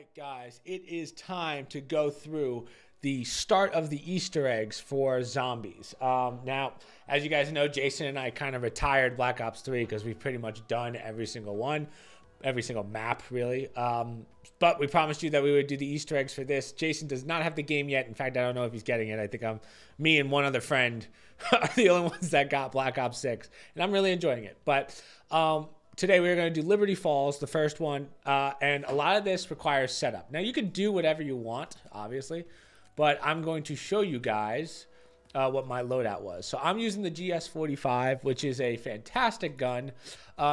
right, guys, it is time to go through the start of the Easter eggs for zombies. Now, as you guys know, Jason and I kind of retired Black Ops 3 because we've pretty much done every single one, every single map, really. But we promised you that we would do the Easter eggs for this. Jason does not have the game yet. In fact, I don't know if he's getting it. I think me and one other friend are the only ones that got Black Ops 6, and I'm really enjoying it. But today we're going to do Liberty Falls, the first one, and a lot of this requires setup. Now, you can do whatever you want, obviously, but I'm going to show you guys what my loadout was. So I'm using the GS45, which is a fantastic gun.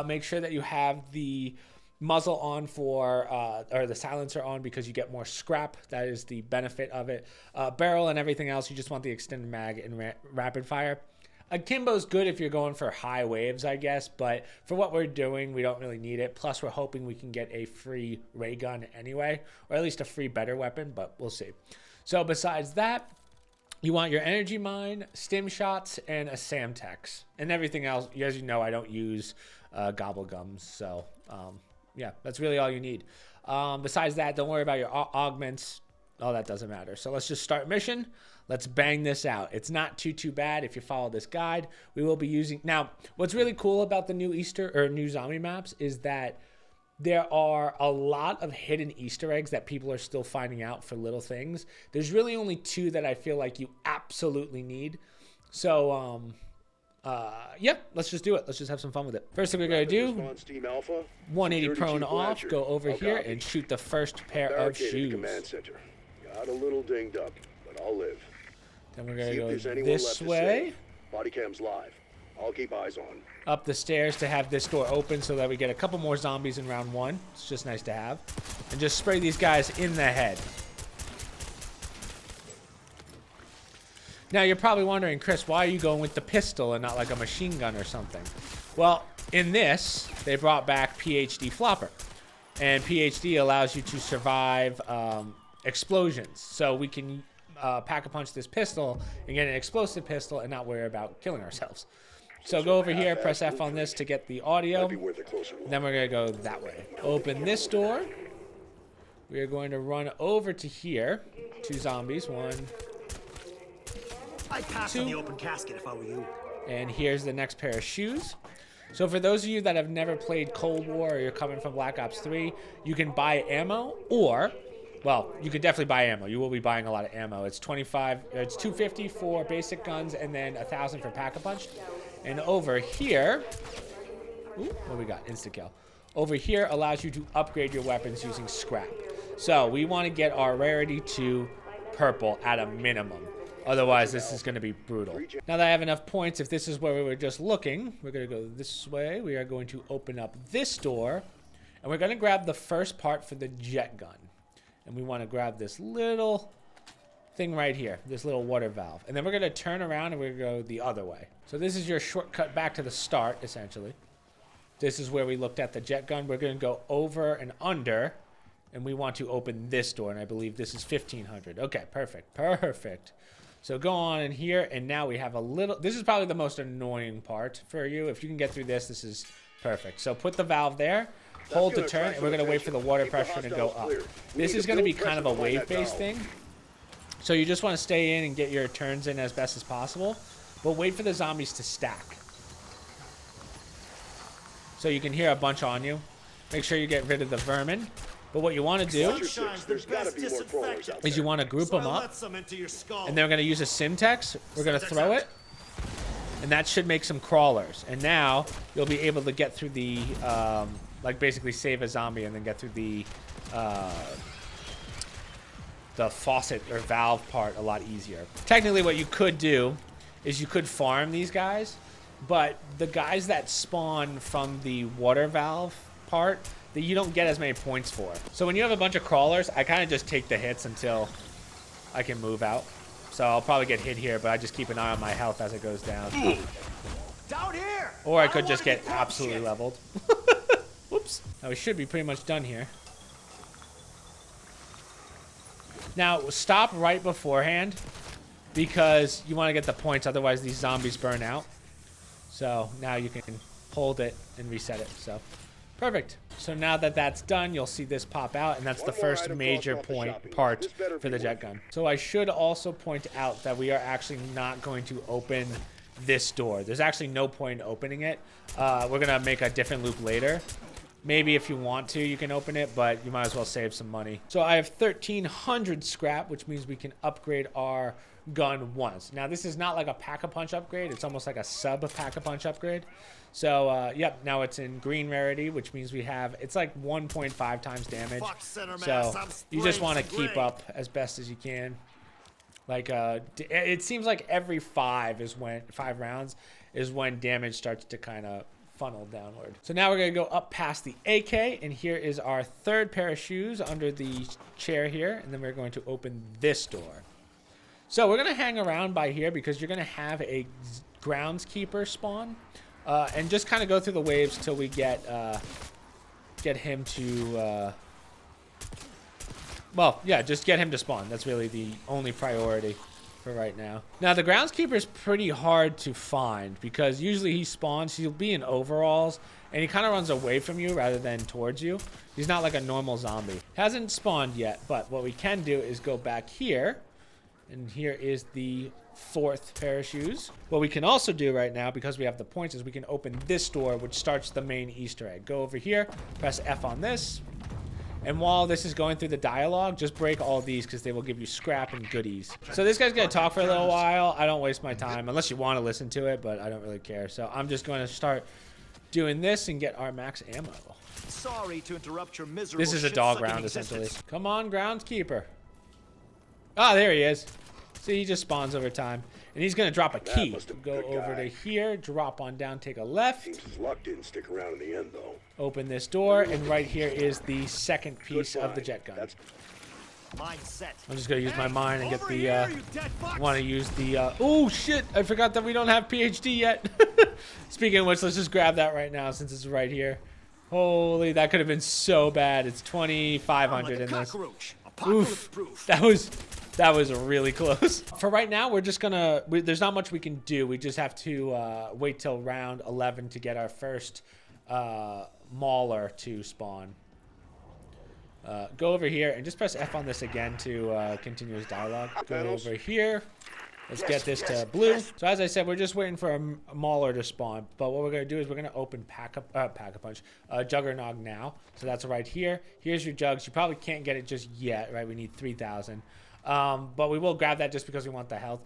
Make sure that you have the muzzle on or the silencer on, because you get more scrap. That is the benefit of it. Barrel and everything else, you just want the extended mag and rapid fire. Akimbo's good if you're going for high waves, I guess, but for what we're doing, we don't really need it. Plus, we're hoping we can get a free ray gun anyway, or at least a free better weapon, but we'll see. So besides that, you want your energy mine, stim shots, and a Samtex. And everything else, as you know, I don't use gobble gums, so yeah, that's really all you need. Besides that, don't worry about your augments. Oh, that doesn't matter. So let's just start mission. Let's bang this out. It's not too bad if you follow this guide. We will be using... Now, what's really cool about the new new zombie maps is that there are a lot of hidden Easter eggs that people are still finding out for little things. There's really only two that I feel like you absolutely need. So, yeah, let's just do it. Let's just have some fun with it. First thing we're going to do, 180 prone off, go over here and shoot the first pair of shoes. Got a little dinged up, but I'll live. Then we're going to go this way. Body cam's live. I'll keep eyes on. Up the stairs to have this door open so that we get a couple more zombies in round one. It's just nice to have. And just spray these guys in the head. Now, you're probably wondering, Chris, why are you going with the pistol and not like a machine gun or something? Well, in this, they brought back PhD Flopper. And PhD allows you to survive explosions. So we can pack-a-punch this pistol and get an explosive pistol and not worry about killing ourselves. So go over here, press F on this to get the audio. Then we're going to go that way. Open this door. We are going to run over to here. Two zombies. One, I'd pass on the open casket if I were you. And here's the next pair of shoes. So for those of you that have never played Cold War, or you're coming from Black Ops 3, you can buy ammo, or, well, you could definitely buy ammo. You will be buying a lot of ammo. It's $250 for basic guns, and then $1,000 for Pack-a-Punch. And over here, ooh, what do we got? Insta-kill. Over here allows you to upgrade your weapons using scrap. So we want to get our rarity to purple at a minimum. Otherwise, this is going to be brutal. Now that I have enough points, if this is where we were just looking, we're going to go this way. We are going to open up this door, and we're going to grab the first part for the jet gun. And we want to grab this little thing right here, this little water valve. And then we're going to turn around and we're going to go the other way. So this is your shortcut back to the start, essentially. This is where we looked at the jet gun. We're going to go over and under, and we want to open this door, and I believe this is 1500. Okay, perfect. So go on in here, and now we have a little... This is probably the most annoying part for you. If you can get through this, this is perfect. So put the valve there, hold the turn, and we're going to wait for the water pressure to go up. This is going to be kind of a wave-based thing. So you just want to stay in and get your turns in as best as possible. But wait for the zombies to stack. So you can hear a bunch on you. Make sure you get rid of the vermin. But what you want to do is you want to group them up. And then we're going to use a Simtex. We're going to throw it. And that should make some crawlers. And now you'll be able to get through the, like basically save a zombie and then get through the faucet or valve part a lot easier. Technically what you could do is you could farm these guys, but the guys that spawn from the water valve part, that you don't get as many points for. So when you have a bunch of crawlers, I kind of just take the hits until I can move out. So I'll probably get hit here, but I just keep an eye on my health as it goes down. Down here! Or I could just get absolutely leveled. Whoops. Now we should be pretty much done here. Now stop right beforehand, because you want to get the points, otherwise these zombies burn out. So now you can hold it and reset it. So Perfect. So now that that's done, you'll see this pop out, and that's the One more first item crossed major off the point shopping list. part This better for be the jet gun. So I should also point out that we are actually not going to open this door. There's actually no point in opening it. We're gonna make a different loop later. Maybe if you want to, you can open it, but you might as well save some money. So I have 1,300 scrap, which means we can upgrade our gun once. Now, this is not like a Pack-a-Punch upgrade. It's almost like a sub-Pack-a-Punch upgrade. So, yep, now it's in green rarity, which means we have, it's like 1.5 times damage. So you just want to keep up as best as you can. Like, it seems like every 5 rounds is when damage starts to kind of funnel downward. So now we're going to go up past the AK, and here is our third pair of shoes under the chair here, and then we're going to open this door. So we're going to hang around by here because you're going to have a groundskeeper spawn, and just kind of go through the waves till we get him to well, yeah, just get him to spawn. That's really the only priority for right now. Now, the groundskeeper is pretty hard to find because usually he spawns, he'll be in overalls, and he kind of runs away from you rather than towards you. He's not like a normal zombie. Hasn't spawned yet, but what we can do is go back here, and here is the 4th pair of shoes. What we can also do right now, because we have the points, is we can open this door, which starts the main Easter egg. Go over here, press F on this. And while this is going through the dialogue, just break all these because they will give you scrap and goodies. So this guy's going to talk for a little while. I don't waste my time unless you want to listen to it, but I don't really care. So I'm just going to start doing this and get our max ammo. Sorry to interrupt your miserable. This is a dog round, essentially. Come on, groundskeeper. Ah, there he is. See, he just spawns over time. And he's going to drop a key. Go over to here, drop on down, take a left. Seems his luck didn't stick around in the end, though. Open this door, and right here is the second piece of the jet gun. Mindset. I'm just going to use my mine and get the, want to use the, oh shit, I forgot that we don't have PhD yet. Speaking of which, let's just grab that right now since it's right here. Holy, that could have been so bad. It's 2,500 in this. Oof, that was really close. For right now, we're just gonna, there's not much we can do. We just have to wait till round 11 to get our first mauler to spawn. Go over here and just press F on this again to continue his dialogue. Go over here. Let's get this to blue. So as I said, we're just waiting for a mauler to spawn. But what we're going to do is we're going to open Pack-a-Punch, Juggernog now. So that's right here. Here's your jugs. You probably can't get it just yet, right? We need 3,000. But we will grab that just because we want the health.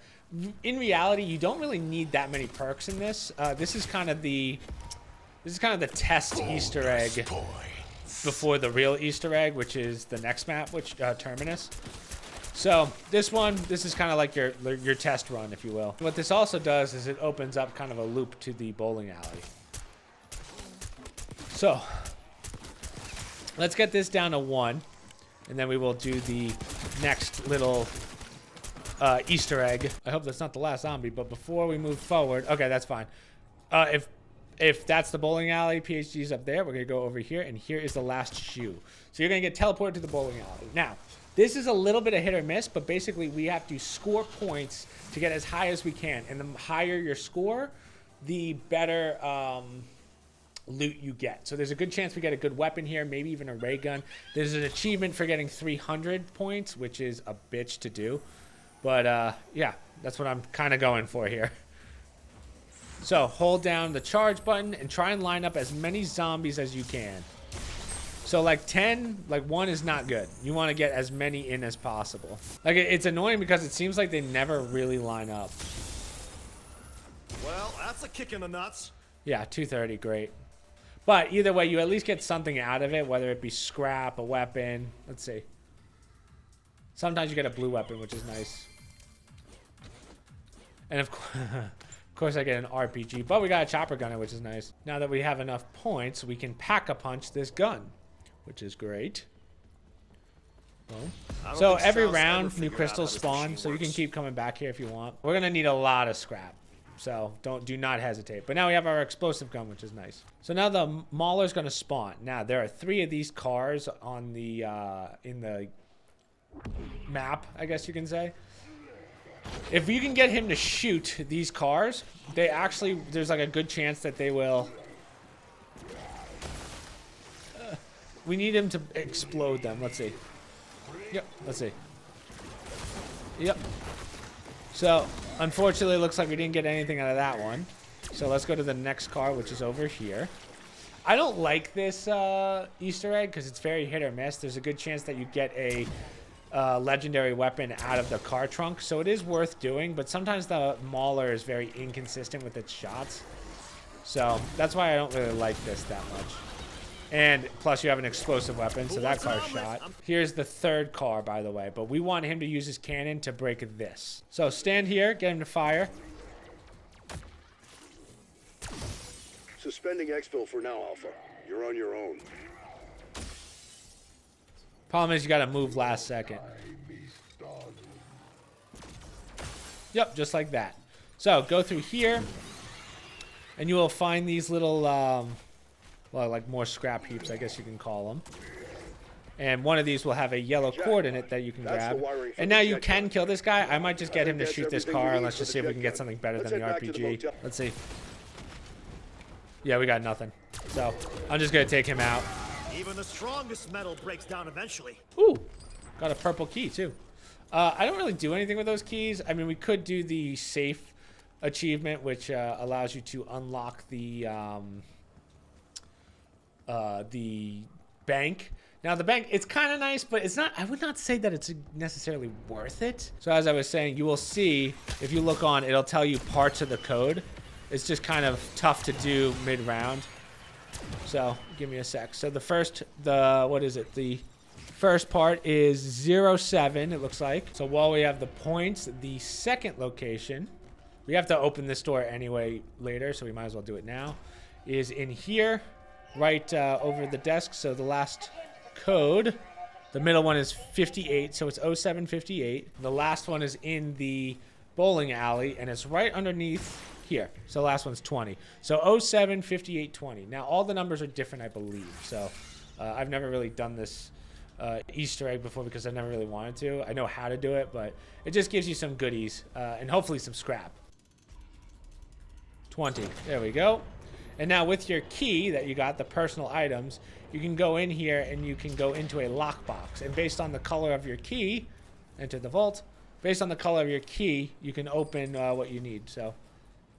In reality, you don't really need that many perks in this. This is kind of the test Easter egg before the real Easter egg, which is the next map, which Terminus. So this is kind of like your test run, if you will. What this also does is it opens up kind of a loop to the bowling alley. So let's get this down to 1, and then we will do the next little Easter egg. I hope that's not the last zombie, but before we move forward, okay, that's fine. If that's the bowling alley, PhD's up there, we're gonna go over here, and here is the last shoe. So you're gonna get teleported to the bowling alley. Now, this is a little bit of hit or miss, but basically we have to score points to get as high as we can. And the higher your score, the better loot you get. So there's a good chance we get a good weapon here, maybe even a ray gun. There's an achievement for getting 300 points, which is a bitch to do. But yeah, that's what I'm kind of going for here. So hold down the charge button and try and line up as many zombies as you can. So like 10, like 1 is not good. You want to get as many in as possible. Like it's annoying because it seems like they never really line up. Well, that's a kick in the nuts. Yeah, 230, great. But either way, you at least get something out of it, whether it be scrap, a weapon. Let's see. Sometimes you get a blue weapon, which is nice. And of course I get an RPG, but we got a chopper gunner, which is nice. Now that we have enough points, we can Pack-a-Punch this gun, which is great. So every round, new crystals spawn, so you can keep coming back here if you want. We're gonna need a lot of scrap, so do not hesitate. But now we have our explosive gun, which is nice. So now the mauler's gonna spawn. Now there are 3 of these cars on the in the map, I guess you can say. If you can get him to shoot these cars, they actually, there's like a good chance that they will We need him to explode them. Let's see. Yep. Let's see. Yep. So, unfortunately, it looks like we didn't get anything out of that one. So let's go to the next car, which is over here. I don't like this Easter egg because it's very hit or miss. There's a good chance that you get a legendary weapon out of the car trunk. So it is worth doing, but sometimes the Mauler is very inconsistent with its shots. So that's why I don't really like this that much. And plus you have an explosive weapon, so that car's shot. Here's the third car, by the way, but we want him to use his cannon to break this. So stand here, get him to fire. Suspending exfil for now, Alpha. You're on your own. Problem is you gotta move last second. Yep, just like that. So go through here, and you will find these little, well, like more scrap heaps, I guess you can call them. And one of these will have a yellow cord in it that you can grab. And now you can kill this guy. I might just get him to shoot this car, and let's just see if we can get something better than the RPG. Let's see. Yeah, we got nothing. So I'm just gonna take him out. Even the strongest metal breaks down eventually. Ooh, got a purple key too. I don't really do anything with those keys. I mean, we could do the safe achievement, which allows you to unlock the bank. Now the bank, it's kind of nice, but it's not, I would not say that it's necessarily worth it. So as I was saying, you will see, if you look on, it'll tell you parts of the code. It's just kind of tough to do mid-round. So give me a sec. So the first part is 07, it looks like. So while we have the points, the second location, we have to open this door anyway later, so we might as well do it now, is in here, right over the desk. So the last code, the middle one is 58, so it's 0758. The last one is in the bowling alley, and it's right underneath here. So the last one's 20. So 07, 58, 20. Now all the numbers are different, I believe. So I've never really done this Easter egg before because I never really wanted to. I know how to do it, but it just gives you some goodies and hopefully some scrap. 20. There we go. And now with your key that you got, the personal items, you can go in here and you can go into a lockbox. And based on the color of your key, enter the vault. Based on the color of your key, you can open what you need. So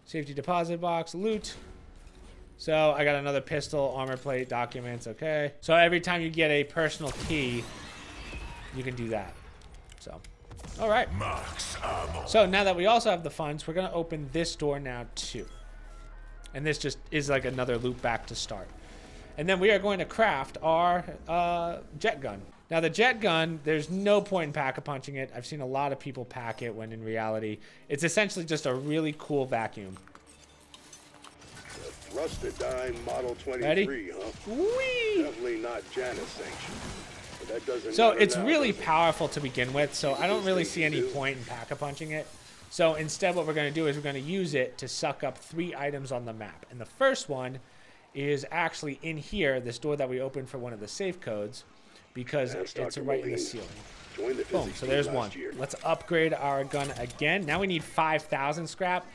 safety deposit box, loot. So I got another pistol, armor plate, documents, okay. So every time you get a personal key, you can do that. So, all right. So now that we also have the funds, we're gonna open this door now too. And this just is like another loop back to start. And then we are going to craft our jet gun. Now the jet gun, there's no point in pack-a-punching it. I've seen a lot of people pack it when in reality, it's essentially just a really cool vacuum. The Thrust-A-Dime Model 23, Ready? huh? Whee! Definitely not Janus sanctioned. But that doesn't So matter it's now, really does it? powerful to begin with, so I don't really see any point in pack-a-punching it. So instead what we're going to do is we're going to use it to suck up 3 items on the map. And the first one is actually in here, this door that we opened for one of the safe codes, because it's right in the ceiling. Boom, so there's one. Let's upgrade our gun again. Now we need 5,000 scrap.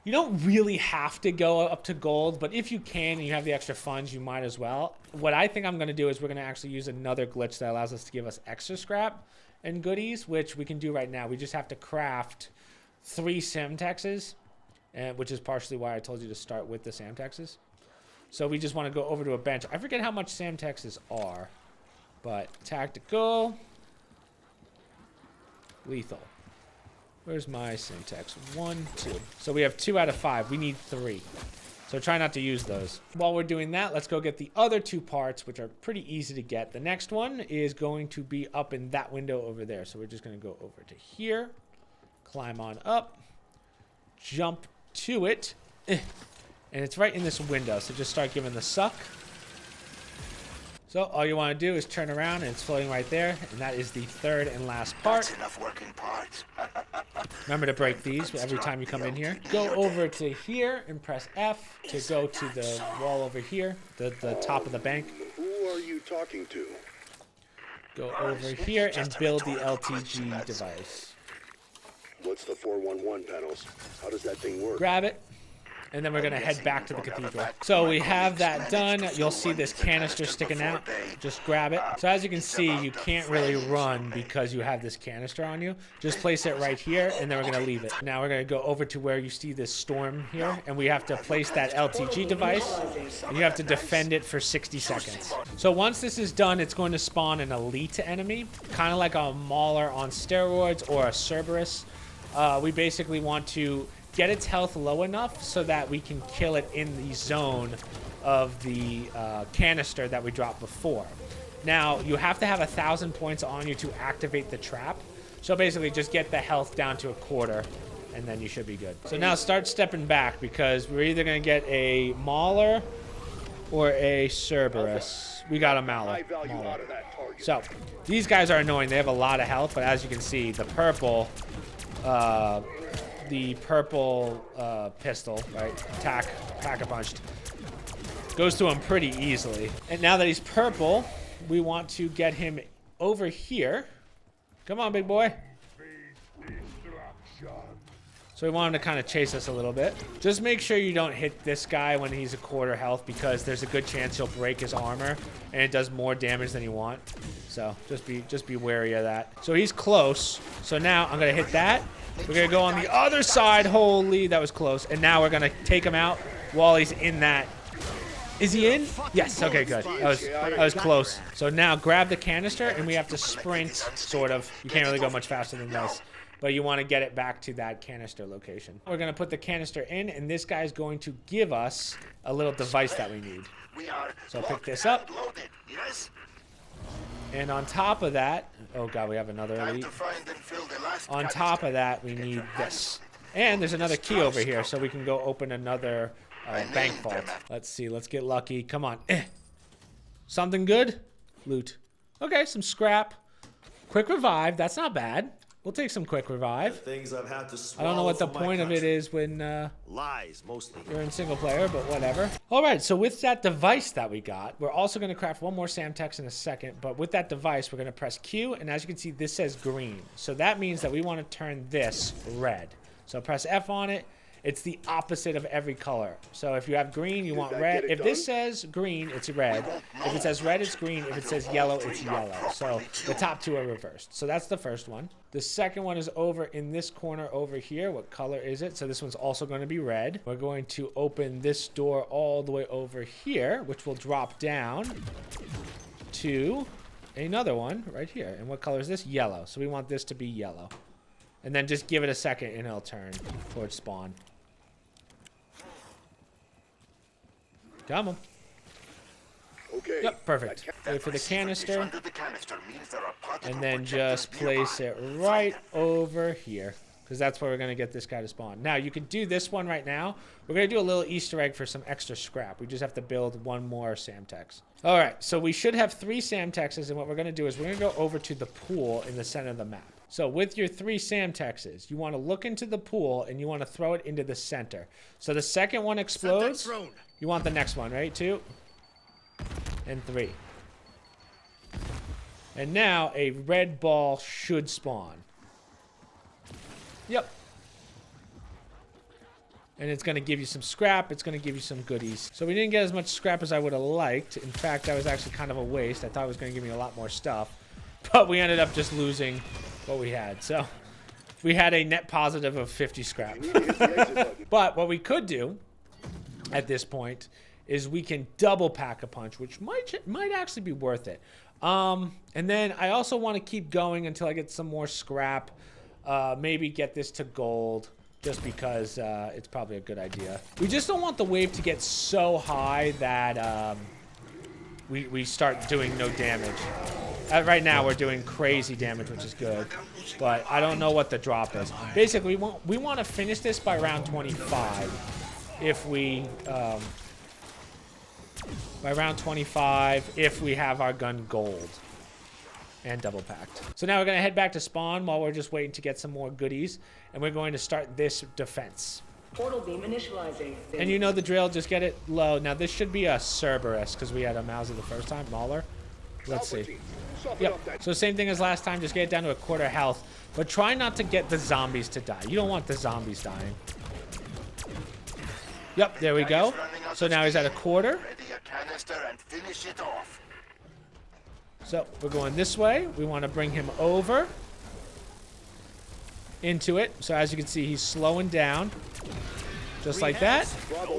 You don't really have to go up to gold, but if you can and you have the extra funds, you might as well. What I think I'm going to do is we're going to actually use another glitch that allows us to give us extra scrap and goodies, which we can do right now. We just have to craft 3 Semtexes, which is partially why I told you to start with the Semtexes. So we just want to go over to a bench. I forget how much Semtexes are, but tactical, lethal. Where's my Semtex? 1, 2. So we have 2 out of 5. We need 3. So try not to use those. While we're doing that, let's go get the other 2 parts, which are pretty easy to get. The next one is going to be up in that window over there. So we're just going to go over to here, climb on up, jump to it, and it's right in this window. So just start giving the suck. So all you want to do is turn around and it's floating right there, and that is the 3rd and last part. That's enough working parts. Remember to break these every time you come in here. Go over to here and press F to go to the wall over here, the top of the bank. Who are you talking to? Go over here and build the LTG device. What's the 411 panels? How does that thing work? Grab it, and then we're gonna head back to the cathedral. So we have that done. You'll see this canister sticking out. Just grab it. So as you can see, you can't really run because you have this canister on you. Just place it right here, and then we're gonna leave it. Now we're gonna go over to where you see this storm here, and we have to place that LTG device, and you have to defend it for 60 seconds. So once this is done, it's going to spawn an elite enemy, kind of like a Mauler on steroids or a Cerberus. We basically want to get its health low enough so that we can kill it in the zone of the canister that we dropped before. Now, you have to have 1,000 points on you to activate the trap. So basically, just get the health down to a quarter, and then you should be good. So now start stepping back, because we're either going to get a Mauler or a Cerberus. We got a Mauler. So these guys are annoying. They have a lot of health, but as you can see, the purple pistol, right? Pack-a-punched, goes through him pretty easily. And now that he's purple, we want to get him over here. Come on, big boy. So we want him to kind of chase us a little bit. Just make sure you don't hit this guy when he's a quarter health, because there's a good chance he'll break his armor and it does more damage than you want. So just be wary of that. So he's close. So now I'm gonna hit that. We're gonna go on the other side. Holy, that was close. And now we're gonna take him out while he's in that. Is he in? Yes, okay, good. That was close. So now grab the canister, and we have to sprint, sort of. You can't really go much faster than this, but you want to get it back to that canister location. We're going to put the canister in, and this guy's going to give us a little device that we need. So pick this up. And on top of that, oh god, we have another elite. On top of that, we need this. And there's another key over here, so we can go open another bank vault. Let's see. Let's get lucky. Come on. Something good? Loot. Okay, some scrap. Quick revive. That's not bad. We'll take some quick revive. Things I've had to I don't know what the point of it is when lies mostly. You're in single player, but whatever. All right, so with that device that we got, we're also going to craft one more Samtex in a second, but with that device, we're going to press Q, and as you can see, this says green. So that means that we want to turn this red. So press F on it. It's the opposite of every color. So if you have green, you want red. If this says green, it's red. If it says red, it's green. If it says yellow, it's yellow. So the top two are reversed. So that's the first one. The second one is over in this corner over here. What color is it? So this one's also going to be red. We're going to open this door all the way over here, which will drop down to another one right here. And what color is this? Yellow. So we want this to be yellow. And then just give it a second and it'll turn towards spawn. Come on. Okay. Yep, perfect. Wait for the canister. And then just place it right over here, because that's where we're going to get this guy to spawn. Now, you can do this one right now. We're going to do a little Easter egg for some extra scrap. We just have to build one more Samtex. All right, so we should have 3 Samtexes, and what we're going to do is we're going to go over to the pool in the center of the map. So with your 3 Samtexes, you want to look into the pool, and you want to throw it into the center. So the second one explodes. You want the next one, right? 2 and 3. And now a red ball should spawn. Yep. And it's going to give you some scrap. It's going to give you some goodies. So we didn't get as much scrap as I would have liked. In fact, that was actually kind of a waste. I thought it was going to give me a lot more stuff. But we ended up just losing what we had. So we had a net positive of 50 scrap. But what we could do at this point is we can double pack a punch, which might actually be worth it. And then I also want to keep going until I get some more scrap. Maybe get this to gold, just because it's probably a good idea. We just don't want the wave to get so high that we start doing no damage. Right now we're doing crazy damage, which is good, but I don't know what the drop is. Basically, we want to finish this by round 25. If we by round 25, if we have our gun gold and double packed. So now we're going to head back to spawn while we're just waiting to get some more goodies, and we're going to start this defense. Portal beam initializing. And you know the drill, just get it low. Now this should be a Cerberus, because we had a Mauser the first time, Mauler. Let's see. Yep, so same thing as last time, just get it down to a quarter health, but try not to get the zombies to die. You don't want the zombies dying. Yep, there we go. So now he's at a quarter. Ready a canister and finish it off. So we're going this way. We want to bring him over into it. So as you can see, he's slowing down. Just like that.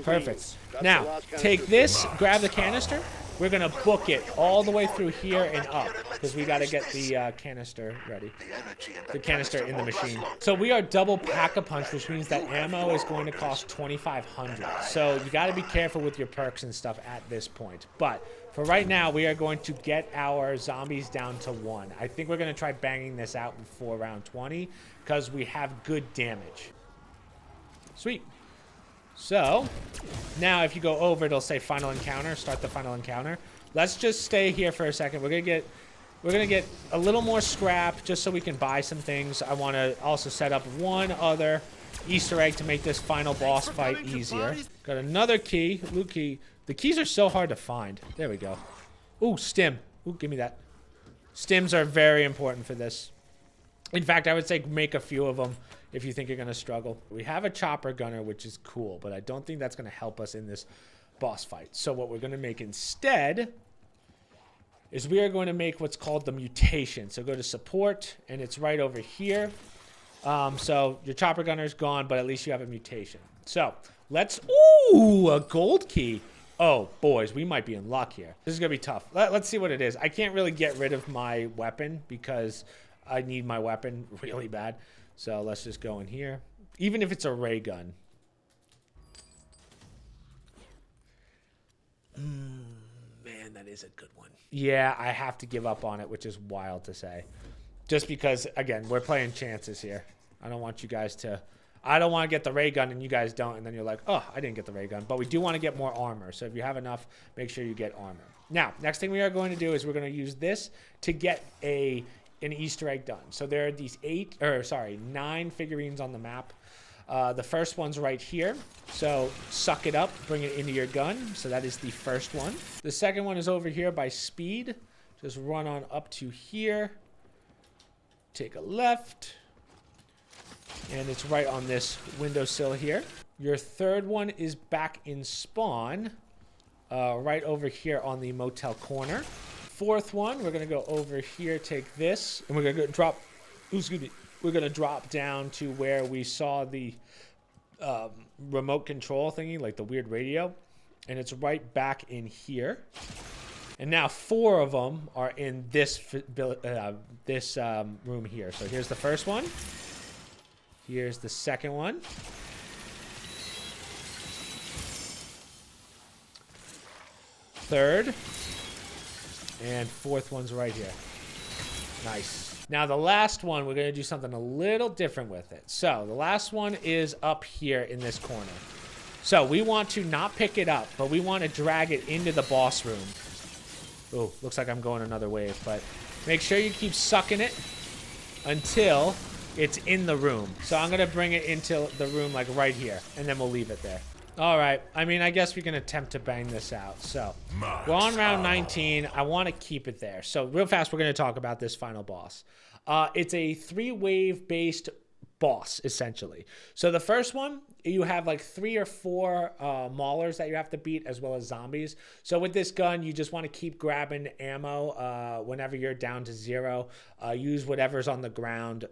Perfect. Now, take this, grab the canister. We're going to book it all the way through here and up because we got to get the canister ready. The canister in the machine. So we are double pack-a-punch, which means that ammo is going to cost 2,500. So you got to be careful with your perks and stuff at this point. But for right now, we are going to get our zombies down to 1. I think we're going to try banging this out before round 20 because we have good damage. Sweet. So, now if you go over, it'll say final encounter. Start the final encounter. Let's just stay here for a second. We're gonna get a little more scrap just so we can buy some things. I want to also set up one other Easter egg to make this final boss fight easier. Got another key, loot key. The keys are so hard to find. There we go. Ooh, stim. Ooh, give me that. Stims are very important for this. In fact, I would say make a few of them if you think you're going to struggle. We have a chopper gunner, which is cool, but I don't think that's going to help us in this boss fight. So what we're going to make instead is we are going to make what's called the mutation. So go to support, and it's right over here. So your chopper gunner is gone, but at least you have a mutation. So let's... Ooh, a gold key. Oh, boys, we might be in luck here. This is going to be tough. Let's see what it is. I can't really get rid of my weapon because I need my weapon really bad. So let's just go in here. Even if it's a ray gun. Man, that is a good one. Yeah, I have to give up on it, which is wild to say. Just because, again, we're playing chances here. I don't want you guys to... I don't want to get the ray gun and you guys don't. And then you're like, oh, I didn't get the ray gun. But we do want to get more armor. So if you have enough, make sure you get armor. Now, next thing we are going to do is we're going to use this to get an Easter egg done. So there are these 9 figurines on the map. The first one's right here. So suck it up, bring it into your gun. So that is the first one. The second one is over here by speed. Just run on up to here. Take a left. And it's right on this windowsill here. Your third one is back in spawn. Right over here on the motel corner. Fourth one, we're gonna go over here, take this, and we're gonna go drop. Excuse me. We're gonna drop down to where we saw the remote control thingy, like the weird radio, and it's right back in here. And now 4 of them are in this room here. So here's the first one. Here's the second one. Third. And fourth one's right here. Nice. Now the last one, we're going to do something a little different with it. So the last one is up here in this corner. So we want to not pick it up, but we want to drag it into the boss room. Oh, looks like I'm going another wave, but make sure you keep sucking it until it's in the room. So I'm going to bring it into the room like right here, and then we'll leave it there. All right. I mean, I guess we can attempt to bang this out. So we're on round 19. I want to keep it there. So real fast, we're going to talk about this final boss. It's a 3-wave based boss, essentially. So the first one, you have like 3 or 4 maulers that you have to beat, as well as zombies. So with this gun, you just want to keep grabbing ammo whenever you're down to 0. Use whatever's on the ground.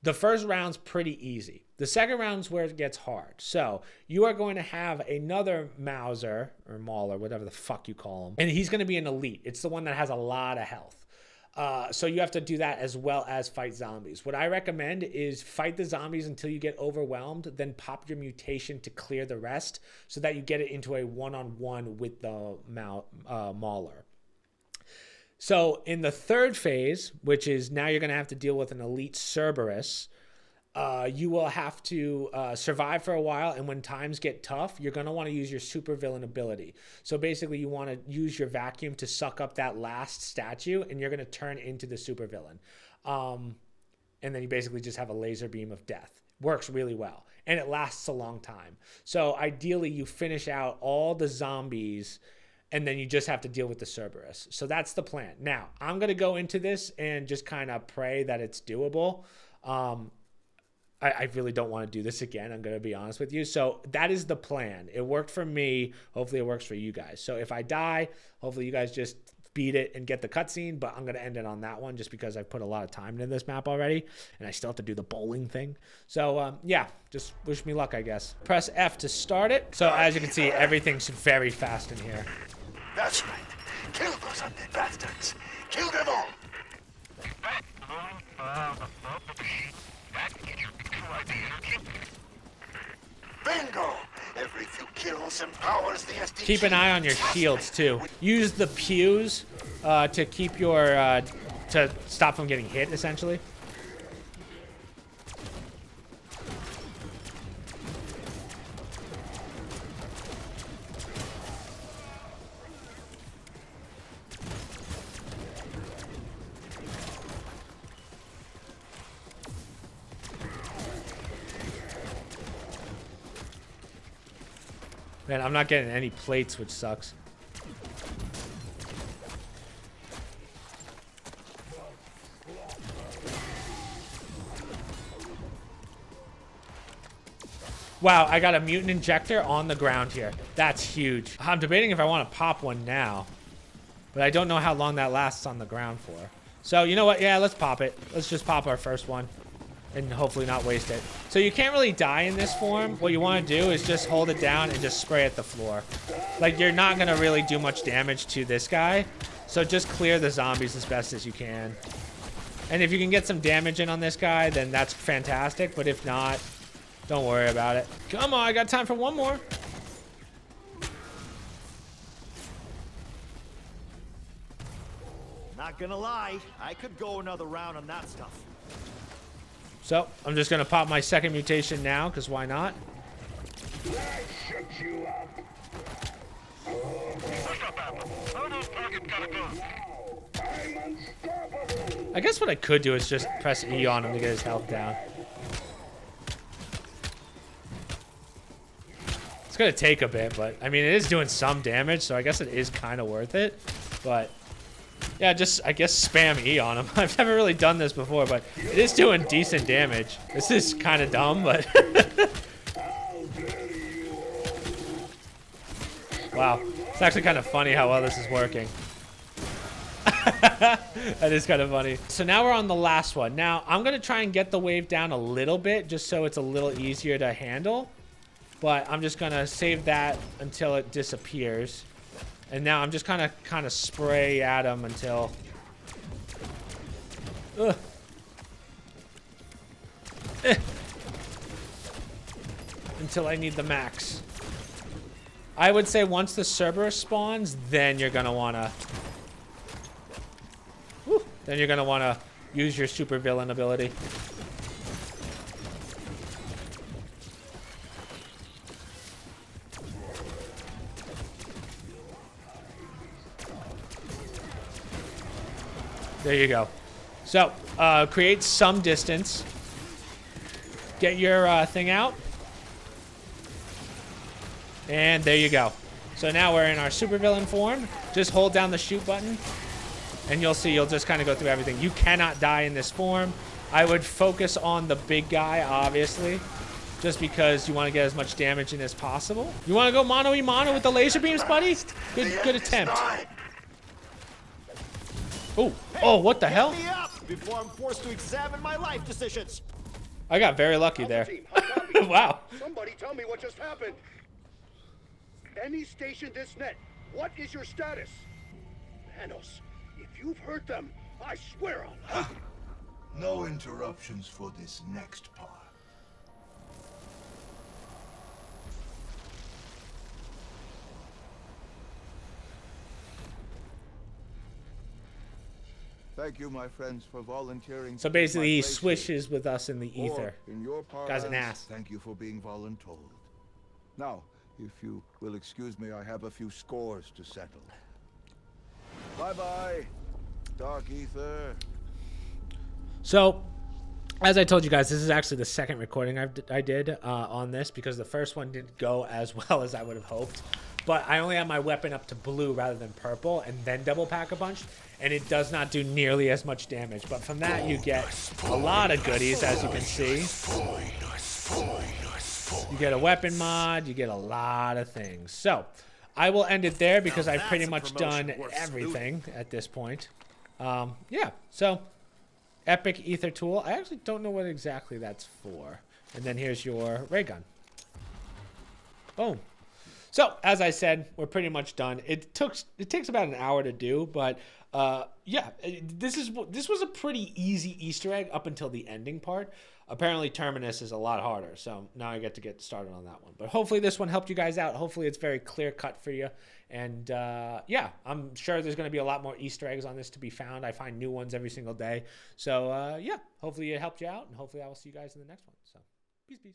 The first round's pretty easy. The second round's where it gets hard. So you are going to have another Mauser or Mauler, whatever the fuck you call him, and he's going to be an elite. It's the one that has a lot of health. So you have to do that as well as fight zombies. What I recommend is fight the zombies until you get overwhelmed, then pop your mutation to clear the rest so that you get it into a one-on-one with the Mauler. So in the third phase, which is now you're going to have to deal with an elite Cerberus, you will have to survive for a while, and when times get tough, you're going to want to use your supervillain ability. So basically, you want to use your vacuum to suck up that last statue, and you're going to turn into the supervillain. And then you basically just have a laser beam of death. Works really well, and it lasts a long time. So ideally, you finish out all the zombies, and then you just have to deal with the Cerberus. So that's the plan. Now, I'm going to go into this and just kind of pray that it's doable. I really don't want to do this again. I'm going to be honest with you. So that is the plan. It worked for me. Hopefully it works for you guys. So if I die, hopefully you guys just beat it and get the cutscene, but I'm going to end it on that one just because I've put a lot of time into this map already and I still have to do the bowling thing. So yeah, just wish me luck, I guess. Press F to start it. So as you can see, everything's very fast in here. That's right. Kill those undead bastards. Kill them all. Bingo! Every few kills empowers the SDG. Keep an eye on your shields too. Use the pews to keep your to stop from getting hit, essentially. Man, I'm not getting any plates, which sucks. Wow, I got a mutant injector on the ground here. That's huge. I'm debating if I want to pop one now, but I don't know how long that lasts on the ground for. So you know what? Yeah, let's pop it. Let's just pop our first one and hopefully not waste it. So you can't really die in this form. What you want to do is just hold it down and just spray at the floor. Like, you're not going to really do much damage to this guy. So just clear the zombies as best as you can. And if you can get some damage in on this guy, then that's fantastic. But if not, don't worry about it. Come on, I got time for one more. Not gonna lie, I could go another round on that stuff. So I'm just going to pop my second mutation now, because why not? I guess what I could do is just press E on him to get his health down. It's going to take a bit, but I mean, it is doing some damage, so I guess it is kind of worth it. But yeah, just, I guess, spam E on him. I've never really done this before, but it is doing decent damage. This is kind of dumb, but... Wow. It's actually kind of funny how well this is working. That is kind of funny. So now we're on the last one. Now, I'm going to try and get the wave down a little bit, just so it's a little easier to handle. But I'm just going to save that until it disappears. And now I'm just kind of spray at him until... Until I need the max. I would say once the Cerberus spawns, then you're gonna wanna... Then you're gonna wanna use your super villain ability. There you go. So, create some distance. Get your thing out. And there you go. So now we're in our supervillain form. Just hold down the shoot button. And you'll see, you'll just kind of go through everything. You cannot die in this form. I would focus on the big guy, obviously. Just because you want to get as much damage in as possible. You want to go mano-y-mano with the laser beams, buddy? Good attempt. Oh, oh, what the hell? Get me up before I'm forced to examine my life decisions. I got very lucky there. Wow. Somebody tell me what just happened. Any station this net, what is your status? Manos, if you've hurt them, I swear I'll help you. No interruptions for this next part. Thank you, my friends, for volunteering. So basically, he swishes with us in the ether. In your Guy's an ass. Thank you for being voluntold. Now, if you will excuse me, I have a few scores to settle. Bye-bye, Dark Ether. So, as I told you guys, this is actually the second recording I did on this because the first one didn't go as well as I would have hoped. but I only have my weapon up to blue rather than purple, and then double Pack-a-Punch, and it does not do nearly as much damage. But from that, you get a lot of goodies, as you can see. You get a weapon mod, you get a lot of things. So I will end it there because I've pretty much done everything at this point. Yeah, so epic ether tool. I actually don't know what exactly that's for. And then here's your ray gun. Boom. So as I said, we're pretty much done. It takes about an hour to do, but yeah, this was a pretty easy Easter egg up until the ending part. Apparently Terminus is a lot harder, so now I get to get started on that one. But hopefully this one helped you guys out. Hopefully it's very clear cut for you. And yeah, I'm sure there's going to be a lot more Easter eggs on this to be found. I find new ones every single day. So yeah, hopefully it helped you out, and hopefully I will see you guys in the next one. So peace.